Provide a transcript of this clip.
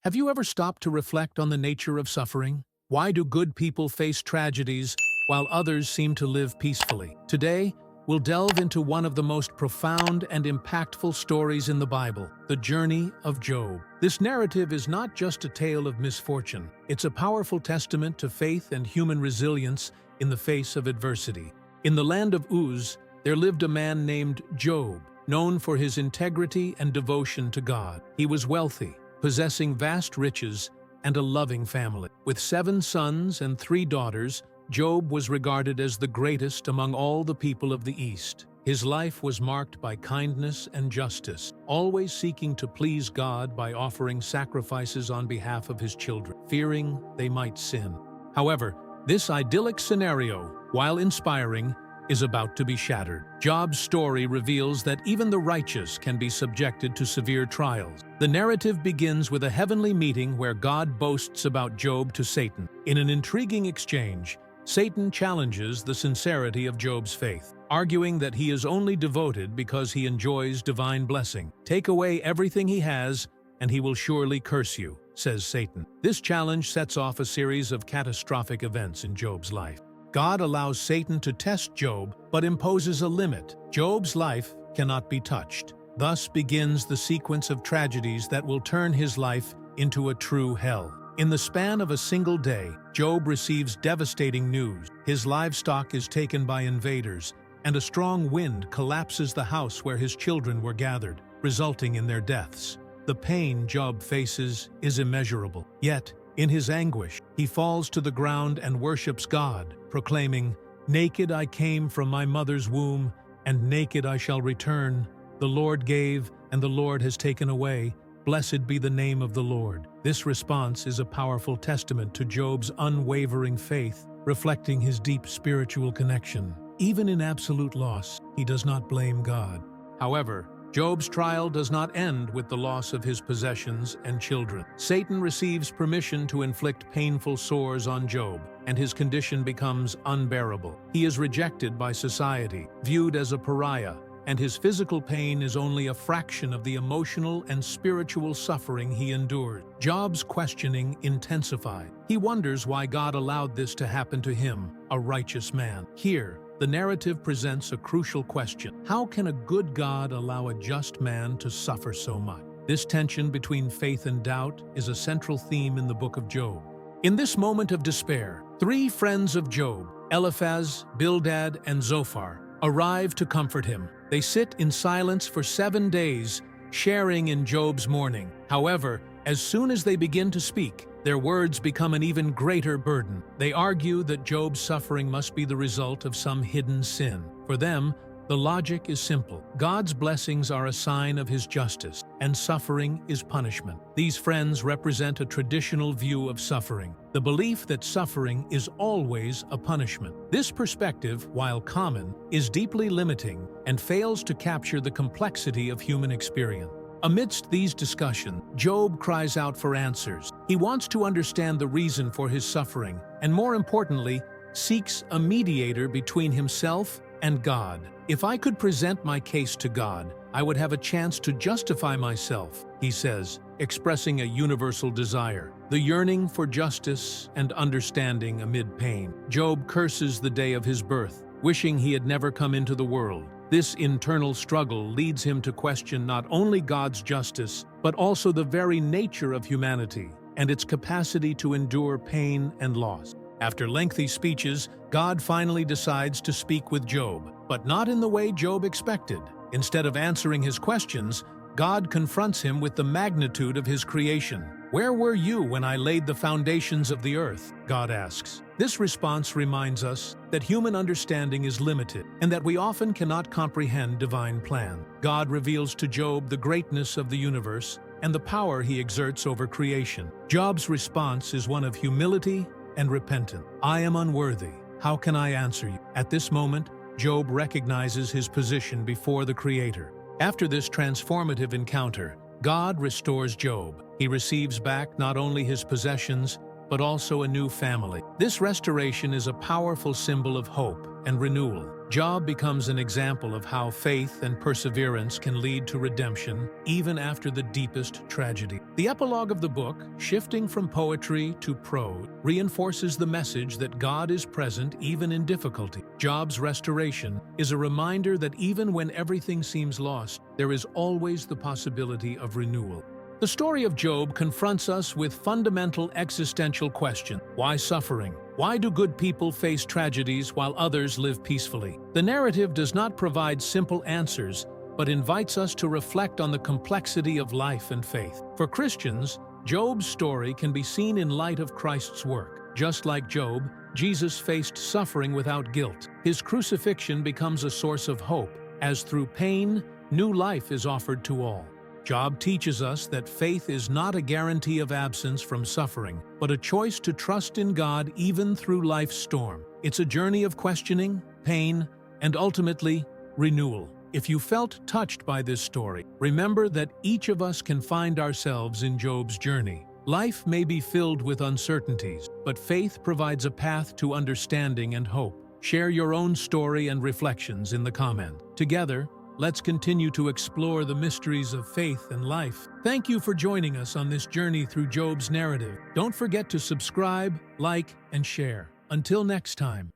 Have you ever stopped to reflect on the nature of suffering? Why do good people face tragedies while others seem to live peacefully? Today, we'll delve into one of the most profound and impactful stories in the Bible, the journey of Job. This narrative is not just a tale of misfortune. It's a powerful testament to faith and human resilience in the face of adversity. In the land of Uz, there lived a man named Job, known for his integrity and devotion to God. He was wealthy, possessing vast riches and a loving family. With 7 sons and 3 daughters, Job was regarded as the greatest among all the people of the East. His life was marked by kindness and justice, always seeking to please God by offering sacrifices on behalf of his children, fearing they might sin. However, this idyllic scenario, while inspiring, is about to be shattered. Job's story reveals that even the righteous can be subjected to severe trials. The narrative begins with a heavenly meeting where God boasts about Job to Satan. In an intriguing exchange, Satan challenges the sincerity of Job's faith, arguing that he is only devoted because he enjoys divine blessing. "Take away everything he has, and he will surely curse you," says Satan. This challenge sets off a series of catastrophic events in Job's life. God allows Satan to test Job, but imposes a limit. Job's life cannot be touched. Thus begins the sequence of tragedies that will turn his life into a true hell. In the span of a single day, Job receives devastating news. His livestock is taken by invaders, and a strong wind collapses the house where his children were gathered, resulting in their deaths. The pain Job faces is immeasurable. Yet, in his anguish, he falls to the ground and worships God, proclaiming, "Naked I came from my mother's womb, and naked I shall return. The Lord gave, and the Lord has taken away. Blessed be the name of the Lord." This response is a powerful testament to Job's unwavering faith, reflecting his deep spiritual connection. Even in absolute loss, he does not blame God. However, Job's trial does not end with the loss of his possessions and children. Satan receives permission to inflict painful sores on Job, and his condition becomes unbearable. He is rejected by society, viewed as a pariah, and his physical pain is only a fraction of the emotional and spiritual suffering he endured. Job's questioning intensified. He wonders why God allowed this to happen to him, a righteous man. Here, the narrative presents a crucial question. How can a good God allow a just man to suffer so much? This tension between faith and doubt is a central theme in the book of Job. In this moment of despair, 3 friends of Job, Eliphaz, Bildad, and Zophar, arrive to comfort him. They sit in silence for 7 days, sharing in Job's mourning. However, as soon as they begin to speak, their words become an even greater burden. They argue that Job's suffering must be the result of some hidden sin. For them, the logic is simple. God's blessings are a sign of his justice, and suffering is punishment. These friends represent a traditional view of suffering, the belief that suffering is always a punishment. This perspective, while common, is deeply limiting and fails to capture the complexity of human experience. Amidst these discussions, Job cries out for answers. He wants to understand the reason for his suffering, and more importantly, seeks a mediator between himself and God. "If I could present my case to God, I would have a chance to justify myself," he says, expressing a universal desire, the yearning for justice and understanding amid pain. Job curses the day of his birth, wishing he had never come into the world. This internal struggle leads him to question not only God's justice, but also the very nature of humanity and its capacity to endure pain and loss. After lengthy speeches, God finally decides to speak with Job, but not in the way Job expected. Instead of answering his questions, God confronts him with the magnitude of his creation. "Where were you when I laid the foundations of the earth?" God asks. This response reminds us that human understanding is limited and that we often cannot comprehend divine plan. God reveals to Job the greatness of the universe and the power he exerts over creation. Job's response is one of humility and repentance. "I am unworthy. How can I answer you?" At this moment, Job recognizes his position before the Creator. After this transformative encounter, God restores Job. He receives back not only his possessions, but also a new family. This restoration is a powerful symbol of hope, and renewal. Job becomes an example of how faith and perseverance can lead to redemption, even after the deepest tragedy. The epilogue of the book, shifting from poetry to prose, reinforces the message that God is present even in difficulty. Job's restoration is a reminder that even when everything seems lost, there is always the possibility of renewal. The story of Job confronts us with fundamental existential questions. Why suffering? Why do good people face tragedies while others live peacefully? The narrative does not provide simple answers, but invites us to reflect on the complexity of life and faith. For Christians, Job's story can be seen in light of Christ's work. Just like Job, Jesus faced suffering without guilt. His crucifixion becomes a source of hope, as through pain, new life is offered to all. Job teaches us that faith is not a guarantee of absence from suffering, but a choice to trust in God even through life's storm. It's a journey of questioning, pain, and ultimately, renewal. If you felt touched by this story, remember that each of us can find ourselves in Job's journey. Life may be filled with uncertainties, but faith provides a path to understanding and hope. Share your own story and reflections in the comment. Together, let's continue to explore the mysteries of faith and life. Thank you for joining us on this journey through Job's narrative. Don't forget to subscribe, like, and share. Until next time.